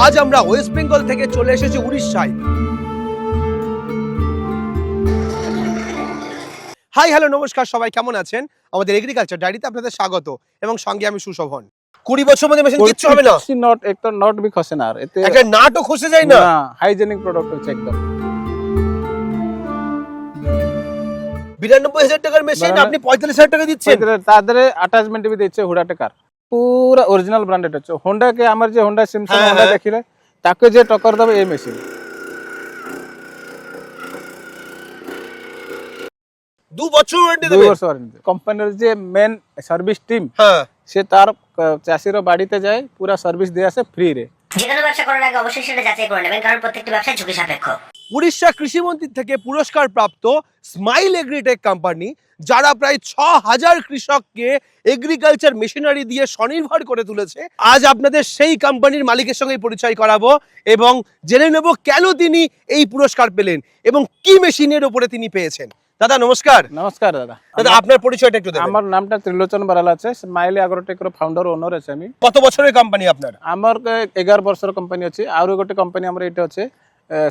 আজ আমরা ওয়েস্ট বেঙ্গল থেকে চলে এসেছি উড়িষ্যায়। হাই হ্যালো নমস্কার, সবাই কেমন আছেন? আমাদের এগ্রিকালচার ডায়েরিতে আপনাদের স্বাগত এবং সঙ্গে আমি সুশোভন। 20 বছর মধ্যে মেশিন কিচ্ছু হবে না, নট একটা নট বি খসে না, এতে একটা নাটও খসে যায় না। হাইজেনিক প্রোডাক্ট হচ্ছে একদম। 92,000 টাকার মেশিন আপনি 45,000 টাকা দিচ্ছেন। তাদের অ্যাটাচমেন্ট भी দিচ্ছে হুডা টাকার, পুরা অরিজিনাল ব্র্যান্ডেড হচ্ছে। হোন্ডা কে আমার যে হোন্ডা সিমসন হোন্ডা দেখিলে তাকে যে টক্কর দেবে এই মেশিন। 2 বছর ওয়ারেন্টি 2 দেবে। বছর ওয়ারেন্টি। কোম্পানির যে মেন সার্ভিস টিম, হ্যাঁ, সে তার চাষির বাড়িতে যায়, পুরা সার্ভিস দিয়ে আসে ফ্রি রে। যে কোনো ব্যবসা করার আগে অবশ্যই সেটা যাচাই করে নেবেন, কারণ প্রত্যেকটা ব্যবসা ঝুঁকি সাপেক্ষ। উড়িষ্যা কৃষিমন্ত্রী থেকে পুরস্কার প্রাপ্ত স্মাইল এগ্রিটেক কোম্পানি, যারা প্রায় 6,000 কৃষককে এগ্রিকালচার মেশিনারি দিয়ে স্বনির্ভর করে তুলেছে, আজ আপনাদের সেই কোম্পানির মালিকের সঙ্গে পরিচয় করাবো এবং জেনে নেব কেন তিনি এই পুরস্কার পেলেন এবং কি মেশিনের উপরে তিনি পেয়েছেন। দাদা নমস্কার। নমস্কার দাদা। দাদা আপনার পরিচয়টা একটু দেবেন। আমার নামটা ত্রিলোচন বারালা আছে, স্মাইল এগ্রোটেকর ফাউন্ডার ওনর আছে আমি। কত বছরের কোম্পানি আপনার? আমার 11 বছর কোম্পানি আছে। আর গোটে কোম্পানি আমার এটা আছে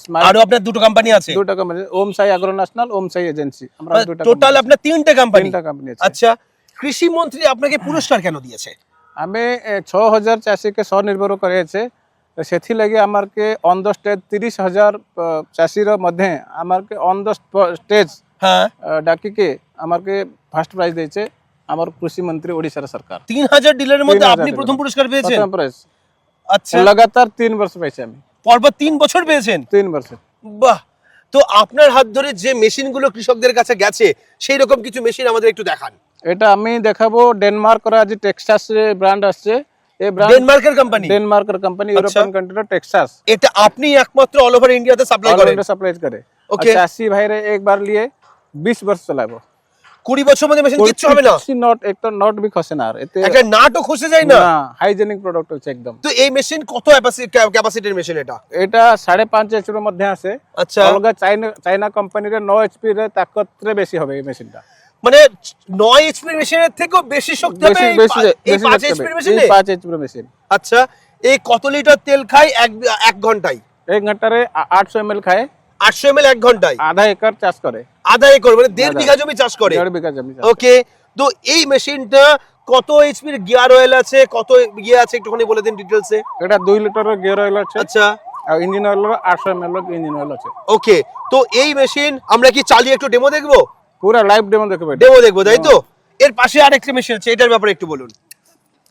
স্মাইল। আর আপনার দুটো কোম্পানি আছে? দুটো কোম্পানি, ওম সাই এগ্রো ন্যাশনাল, ওম সাই এজেন্সি। আমরা দুটো টোটাল আপনার তিনটে কোম্পানি? তিনটা কোম্পানি আছে। আচ্ছা, কৃষি মন্ত্রী আপনাকে পুরস্কার কেন দিয়েছে? আমি 6,000 চাষীকে স্বনির্ভর করেছে, সেথি লাগি আমারকে অন দ্য স্টেজ 30,000 চাষীর মধ্যে আমারকে অন দ্য স্টেজ হ্যাঁ ডাকিকে আমারকে ফার্স্ট প্রাইজ দিয়েছে আমার কৃষি মন্ত্রী ওড়িশার সরকার। 3,000 ডিলারের মধ্যে আপনি প্রথম পুরস্কার পেয়েছেন? প্রথম প্রাইজ। আচ্ছা, লাগাতার 3 বছর পেয়েছি আমি। পরপর 3 বছর পেয়েছেন? 3 বছর। বাহ! তো আপনার হাত ধরে যে মেশিনগুলো কৃষকদের কাছে গেছে, সেই রকম কিছু মেশিন আমাদের একটু দেখান। এটা আমি দেখাবো ডেনমার্ক যে টেক্সাস ব্র্যান্ড আসছে, এই ব্র্যান্ড ডেনমার্কের কোম্পানি? ডেনমার্কের কোম্পানি, ইউরোপিয়ান কান্ট্রির টেক্সাস। এটা আপনি একমাত্র অল ওভার ইন্ডিয়াতে সাপ্লাই করেন? সাপ্লাই করে। ওকে। চাষী ভাইরে একবার নিয়ে 20 বছর চালাবো। 20 বছর মধ্যে মেশিন কিচ্ছু হবে না, নট একটা নট বি খসে না, এতে একটা নাটও খসে যায় না। হাইজেনিক প্রোডাক্ট হচ্ছে একদম। তো এই মেশিন কত ক্যাপাসিটির মেশিন এটা? এটা 5.5 HP এর মধ্যে আছে। আচ্ছা, অলগা চাইনা কোম্পানির 9 HP এর তাকতরে বেশি হবে এই মেশিনটা। মানে 9 এইচপি মেশিনের থেকেও বেশি শক্তি হবে এই 5 এইচপি মেশিনে? 5 HP এর মেশিন। আচ্ছা, এই কত লিটার তেল খায় এক ঘন্টায়? 1 ঘন্টায় 800 ml খায়। 800 ml 1 ঘন্টায়? আধা একর চাষ করে। আধা একর মানে 1.5 বিঘা জমি চাষ করে? 1.5 বিঘা জমি চাষ। ওকে। তো এই মেশিনটা কত এইচপির গিয়ার অয়েল আছে, কত ইয়ে আছে একটুখানি বলে দিন ডিটেইলসে। এটা 2 লিটারের গিয়ার অয়েল আছে। আচ্ছা, আর engine oil 800 ml engine oil আছে। ওকে। তো এই মেশিন আমরা কি চালিয়ে একটু ডেমো দেখবো? পুরো লাইভ ডেমো দেখবে। ডেমো দেখবো, তাই তো? এর পাশে আরেকটা মেশিন আছে, এটার ব্যাপারে একটু বলুন।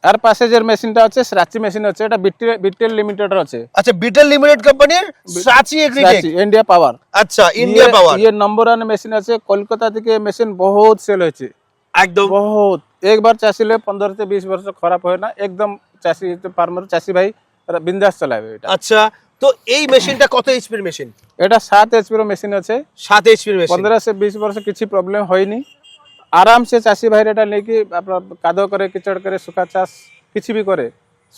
আর পাশে যে মেশিনটা আছে স্রাচি মেশিন আছে, এটা বিটেল লিমিটেড আছে। আচ্ছা, বিটেল লিমিটেড কোম্পানির সাচি এগ্রিটেক, ইন্ডিয়া পাওয়ার। আচ্ছা, ইন্ডিয়া পাওয়ার। ये नंबर 1 মেশিন আছে, কলকাতা থেকে মেশিন বহুত সেল হয়েছে একদম বহুত। একবার চাষিলে 15 থেকে 20 বছর খারাপ হয় না, একদম চাষি ফার্মার চাষি ভাই বিন্দাস চালাবে এটা। আচ্ছা, তো এই মেশিনটা কত এইচপির মেশিন? এটা 7 HP এর মেশিন আছে। 7 এইচপির মেশিন। 15 से 20 वर्ष কিছু প্রবলেম হয়নি, আরাম সে চাষি ভাইরা এটা নেকি আপনার কাদো করে, কিচড় করে, শুকা চাষ কিছু भी করে,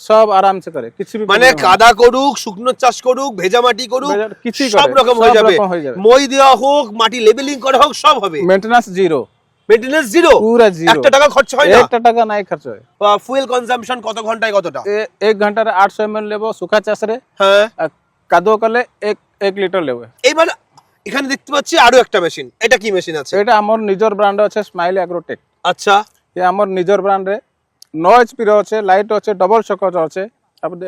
সব আরাম সে করে, কিছু भी মানে কাদা করুক, শুকনো চাষ করুক, ভেজা মাটি করুক, কিছু সব রকম হয়ে যাবে। হয়ে যাবে। মই দেওয়া হোক, মাটি লেবেলিং করা হোক, সব হবে। মেইনটেনেন্স জিরো, মেইনটেনেন্স জিরো, পুরো জিরো। 1 টাকা খরচ হয় না? 1 টাকা নাই খরচ হয়। ফুয়েল কনজাম্পশন কত ঘন্টায় কতটা? 1 ঘন্টার 800 ml লেবো শুকা চাষরে, হ্যাঁ। কাদো করলে 1 লিটার লেবে। এইবার এখানে দেখতে পাচ্ছি আরো একটা মেশিন, এটা কি মেশিন আছে? এটা আমার নিজের ব্র্যান্ড আছে স্মাইল এগ্রোটেক। আচ্ছা, এ আমার নিজের ব্র্যান্ডে 9 HP র আছে, লাইট আছে, ডবল শকর আছে। আপনি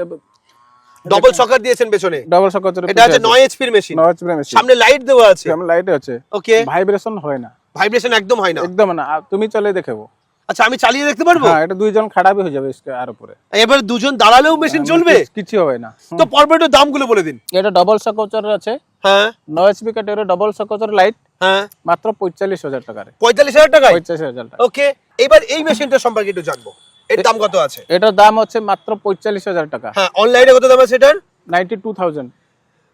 ডবল সকার দিয়েছেন পেছনে? ডবল শকর। এটা আছে 9 এইচপির মেশিন, 9 HP মেশিন, সামনে লাইট দেওয়া আছে। সামনে লাইট আছে। ওকে। ভাইব্রেশন হয় না, ভাইব্রেশন একদম হয় না? একদম না। তুমি চলে দেখাবো। আচ্ছা, আমি চালিয়ে দেখতে পারবো? হ্যাঁ, এটা দুইজন খাড়াবি হয়ে যাবে আর উপরে। এবার দুজন দাঁড়ালেও মেশিন চলবে? কিছু হবে না। তো পরপর একটু দামগুলো বলে দিন। এটা ডবল শকর আছে, হ্যাঁ 9 HP ক্যাটাগরি ডবল শকর লাইট, হ্যাঁ, মাত্র 45,000 টাকায়। 45,000 টাকায়? 45,000 টাকা। ওকে। এবার এই মেশিনটা সম্পর্কে একটু জানবো, এর দাম কত আছে? এটার দাম হচ্ছে মাত্র 45,000 টাকা। হ্যাঁ, অনলাইনে কত দাম আছে এটার? 92,000।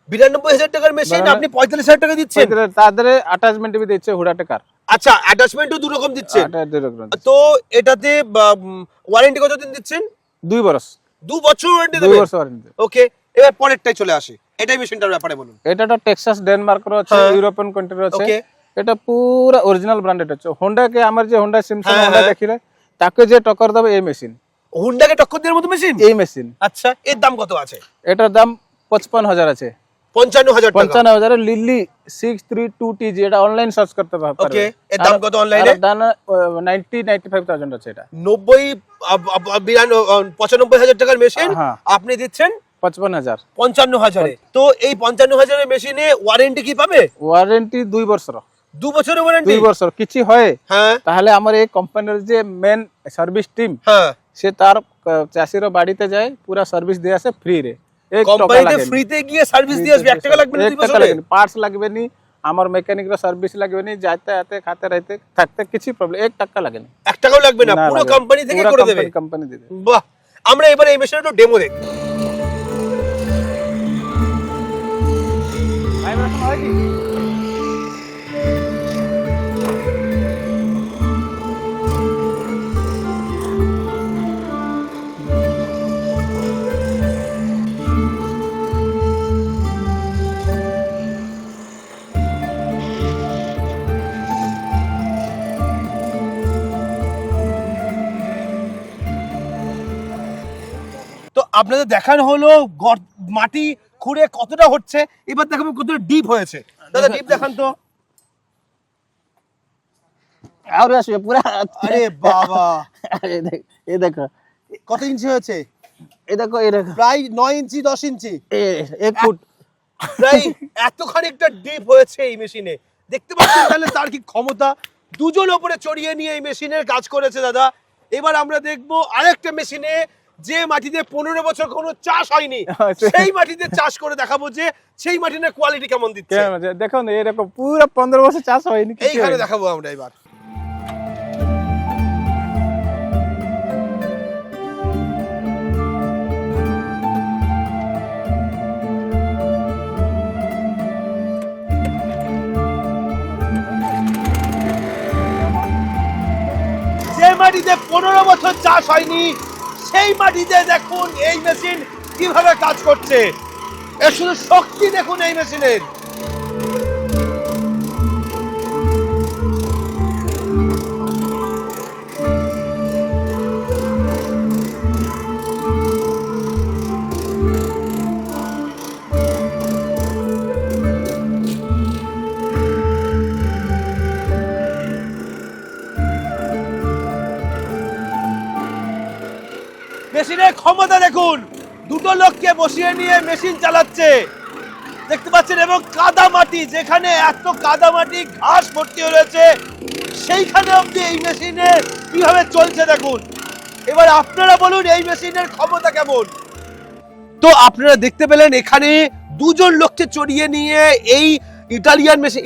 92,000 টাকার মেশিন আপনি 45,000 টাকা দিচ্ছেন? তাদের অ্যাটাচমেন্ট भी দিচ্ছে হুডা টাকার। আচ্ছা, অ্যাটাচমেন্টও দু রকম দিচ্ছেন? এটা দুই রকম। তো এটাতে ওয়ারেন্টি কতদিন দিচ্ছেন? 2 বছর। 2 বছর ওয়ারেন্টি 2 দেবেন? বছর ওয়ারেন্টি। ওকে। এবার পরেরটাই চলে আসি, এটাই মেশিনটার ব্যাপারে বলুন। এটা টেক্সাস ডেনমার্কের আছে, ইউরোপিয়ান কান্ট্রির আছে। ওকে। এটা পুরা অরিজিনাল ব্র্যান্ডেড আছে। হোন্ডা কে আমার যে হোন্ডা সিমসন হ্যাঁ, হোন্ডা হ্যাঁ। দেখিলে তাকে যে টক্কর দেবে এই মেশিন। হুন্ডাকে টক্কর দেওয়ার মতো মেশিন। এই মেশিন। আচ্ছা, এর দাম কত আছে? এটার দাম 55,000 আছে। 55,000 টাকা। 55,000 লিলি 632TG, এটা অনলাইন সার্চ করতে পারবে। ওকে, এর দাম কত অনলাইনে? দাম 95,000 আছে এটা। 95,000 টাকার মেশিন হ্যাঁ। আপনি দিচ্ছেন 55,000। তো এই 55,000 মেশিনে ওয়ারেন্টি কি পাবে? ওয়ারেন্টি 2 বছর। 2 বছরের ওয়ারেন্টি? 2 বছর কিছু হয় হ্যাঁ, তাহলে আমার এই কোম্পানির যে মেন সার্ভিস টিম, হ্যাঁ, সে তার চাষির বাড়িতে যায়, পুরা সার্ভিস দিয়ে আসে ফ্রি রে। এক টাকা কোম্পানিতে লাগে ফ্রিতে গিয়ে সার্ভিস দিয়ে আসবে, 1 টাকা লাগবে না 2 বছরে? পার্টস লাগবে নি, আমার মেকানিকের সার্ভিস লাগবে নি, যাইতে আতে খাতে রাইতে থাকতে কিছু প্রবলেম 1 টাকা লাগে না। 1 টাকাও লাগবে না, পুরো কোম্পানি থেকে করে দেবে। কোম্পানি দিবে। বাহ, আমরা এবারে এই মেশিনের একটু ডেমো দেখব। তো আপনাদের দেখানো হলো মাটি খুঁড়ে কতটা হচ্ছে, এবার দেখাবো কতটা ডিপ হয়েছে। দাদা ডিপ দেখান তো। और আসবে পুরা। আরে বাবা, আরে এই দেখো, কত ইঞ্চি হয়েছে? এই দেখো, এই দেখো, প্রায় 9 ইঞ্চি 10 ইঞ্চি, 1 ফুট। প্রায় এতখানি একটা ডিপ হয়েছে এই মেশিনে। দেখতে পাচ্ছেন তাহলে তার কি ক্ষমতা। দুজন ওপরে চড়িয়ে নিয়ে এই মেশিনের কাজ করেছে দাদা। এবার আমরা দেখবো আরেকটা মেশিনে যে মাটিতে 15 বছর কোনো চাষ হয়নি, সেই মাটিতে চাষ করে দেখাবো যে সেই মাটির কোয়ালিটি কেমন দিচ্ছে। দেখো না, এরকম পুরো 15 বছর চাষ হয়নি, এইখানে দেখাবো আমরা এবার। যে মাটিতে 15 বছর চাষ হয়নি, সেই মাটিতে দেখুন এই মেশিন কিভাবে কাজ করছে। এর শুধু শক্তি দেখুন এই মেশিনের। মেশিনের ক্ষমতা দেখুন, দুটো লোককে বসিয়ে নিয়ে মেশিন চালাচ্ছে, দেখতে পাচ্ছেন। এবং কাদা মাটি, যেখানে এত কাদা মাটি ঘাস ভর্তি রয়েছে, সেইখানে অবধি এই মেশিনে কিভাবে চলছে দেখুন। এবার আপনারা বলুন এই মেশিনের ক্ষমতা কেমন। তো আপনারা দেখতে পেলেন এখানে দুজন লোককে চড়িয়ে নিয়ে এই ইটালিয়ান মেশিন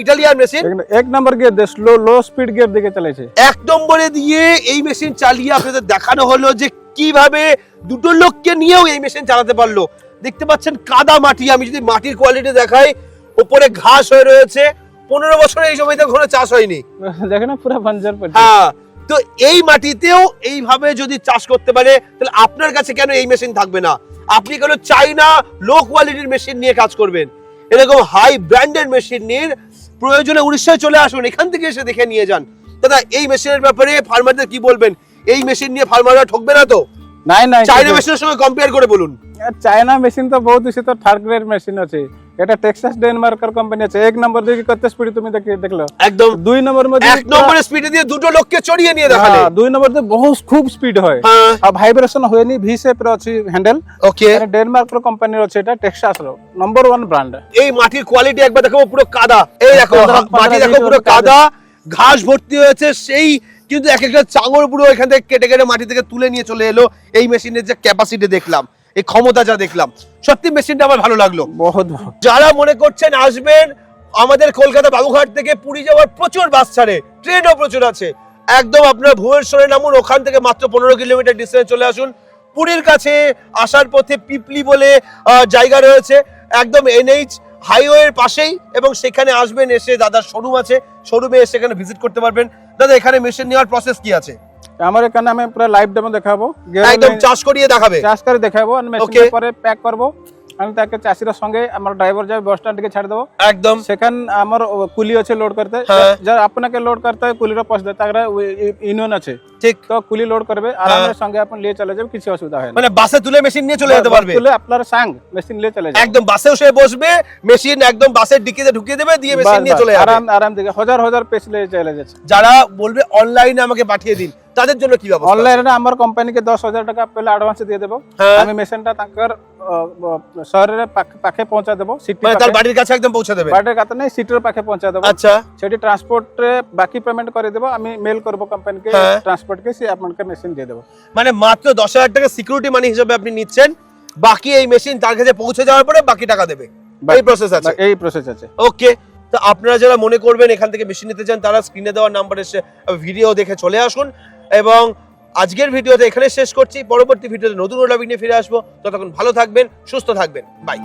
1 নম্বর গিয়ার দিয়ে লো স্পিড গিয়ার দিকে চালাইছে। 1 নম্বরে দিয়ে এই মেশিন চালিয়ে আপনাদের দেখানো হলো যে কিভাবে দুটো লোককে নিয়েও এই মেশিন চালাতে পারলো। দেখতে পাচ্ছেন কাদা মাটি, আমি যদি মাটির কোয়ালিটি দেখাই, উপরে ঘাস হয়ে রয়েছে। 15 বছরে এই সময়তে কোনো চাষ হয়নি, দেখেন না পুরো বাঞ্জার পড়ে। হ্যাঁ, তো এই মাটিতেও এইভাবে যদি চাষ করতে পারে, তাহলে আপনার কাছে কেন এই মেশিন থাকবে না? আপনি কেন চাইনা লো কোয়ালিটির মেশিন নিয়ে কাজ করবেন? এরকম হাই ব্র্যান্ডেড মেশিন নিয়ে প্রয়োজনে উড়িষ্যায় চলে আসুন, এখান থেকে এসে দেখে নিয়ে যান। দাদা এই মেশিনের ব্যাপারে ফার্মারদের কি বলবেন? এই মেশিন নিয়ে ফার্মাররা ঠকবে না তো? নাই নাই, চাইনা মেশিনের সঙ্গে কম্পেয়ার করে বলুন। চায়না মেশিন তো বহুত বেশি, তো থার্ড গ্রেড মেশিন আছে। এটা টেক্সাস ডেনমার্কের কোম্পানি আছে। 1 নম্বর দিকে কত স্পিড তুমি দেখলো, একদম 2 নম্বর মধ্যে 1 নম্বরের স্পিডে দিয়ে দুটো লোককে চড়িয়ে নিয়ে দেখালে। 2 নম্বর দিয়ে বহুত খুব স্পিড হয়, হ্যাঁ, আর ভাইব্রেশন হয়নি। ভি শেপ র আছে হ্যান্ডেল। ওকে, ডেনমার্কের কোম্পানির আছে, এটা টেক্সাস র নম্বর 1 ব্র্যান্ড। এই মাটির কোয়ালিটি একবার দেখাবো, পুরো কাদা। এই দেখো মাটি দেখো, পুরো কাদা, ঘাস ভর্তি হয়েছে। সেই কিন্তু এক একটা চাঙড় পুরো এখান থেকে কেটে কেটে মাটি থেকে তুলে নিয়ে চলে এলো। এই মেশিনের যে ক্যাপাসিটি দেখলাম, এই ক্ষমতা যা দেখলাম, সত্যি মেশিনটা আমার ভালো লাগলো। বহুত যারা মনে করছেন আসবেন, আমাদের কলকাতা বাবুঘাট থেকে পুরী যাওয়ার প্রচুর বাস ছাড়ে, ট্রেনও প্রচুর আছে। একদম আপনারা ভুবনেশ্বরে নামুন, ওখান থেকে মাত্র 15 কিলোমিটার ডিস্টেন্স চলে আসুন। পুরীর কাছে আসার পথে পিপলি বলে জায়গা রয়েছে, একদম NH হাইওয়ের পাশেই, এবং সেখানে আসবেন, এসে দাদার শোরুম আছে, শোরুমে এসে এখানে ভিজিট করতে পারবেন। দাদা এখানে মেশিন নেওয়ার প্রসেস কি আছে? আমার এখানে আমি পুরো লাইভ ডেমো দেখাবো, একদম চাষ করিয়ে দেখাবে, চাষ করে দেখাবো, আর মেশিন পরে প্যাক করব, আমি তাকে চাষির সঙ্গে আমার ড্রাইভার যাবে বাস স্ট্যান্ড থেকে ছাড়ি দেবো। একদম সেখানে আমার কুলি আছে লোড করতে, হ্যাঁ। যারা আপনাকে লোড করতে হয় কুলির পয়সা দেয়, তারা ইউনিয়ন আছে, ঠিক। তো কুলি লোড করবে আরামের সঙ্গে আপনি নিয়ে চলে যাবে, কিছু অসুবিধা হয় না। মানে বাসে তুলে মেশিন নিয়ে চলে যেতে পারবে, তুলে আপনার সাং মেশিন নিয়ে চলে যাবে, একদম বাসেও সে বসবে, মেশিন একদম বাসের ডিকিতে ঢুকিয়ে দেবে, দিয়ে মেশিন নিয়ে চলে যাবে। আরাম দিকে হাজার হাজার পেজ নিয়ে চলে যাচ্ছে। যারা বলবে অনলাইনে আমাকে পাঠিয়ে দিন, তাদের জন্য কি ব্যবস্থা? অনলাইনে আমার কোম্পানিকে 10,000 টাকা পেলে অ্যাডভান্স দিয়ে দেবো, হ্যাঁ। আমি মেশিনটা তাঁর শহরের পাখে পৌঁছা দেবো, সিটি মানে তার বাড়ির কাছে একদম পৌঁছে দেবে? বাড়ির কাছে নেই, সিটির পাখে পৌঁছা দেবো। আচ্ছা, সেটি ট্রান্সপোর্টে বাকি পেমেন্ট করে দেবো, আমি মেল করবো কোম্পানিকে, হ্যাঁ। ট্রান্সপোর্টকে, সে আপনাকে মেশিন দিয়ে দেবো। মানে মাত্র 10,000 টাকা সিকিউরিটি মানি হিসেবে আপনি নিচ্ছেন, বাকি এই মেশিন তার কাছে পৌঁছে যাওয়ার পরে বাকি টাকা দেবে, এই প্রসেস আছে? এই প্রসেস আছে। ওকে, তো আপনারা যারা মনে করবেন এখান থেকে মেশিন নিতে চান, তারা স্ক্রিনে দেওয়া নাম্বারে ভিডিও দেখে চলে আসুন। এবং আজকের ভিডিওতে এখানে শেষ করছি, পরবর্তী ভিডিওতে নতুন টপিক নিয়ে ফিরে আসবো। ততক্ষণ ভালো থাকবেন, সুস্থ থাকবেন, বাই।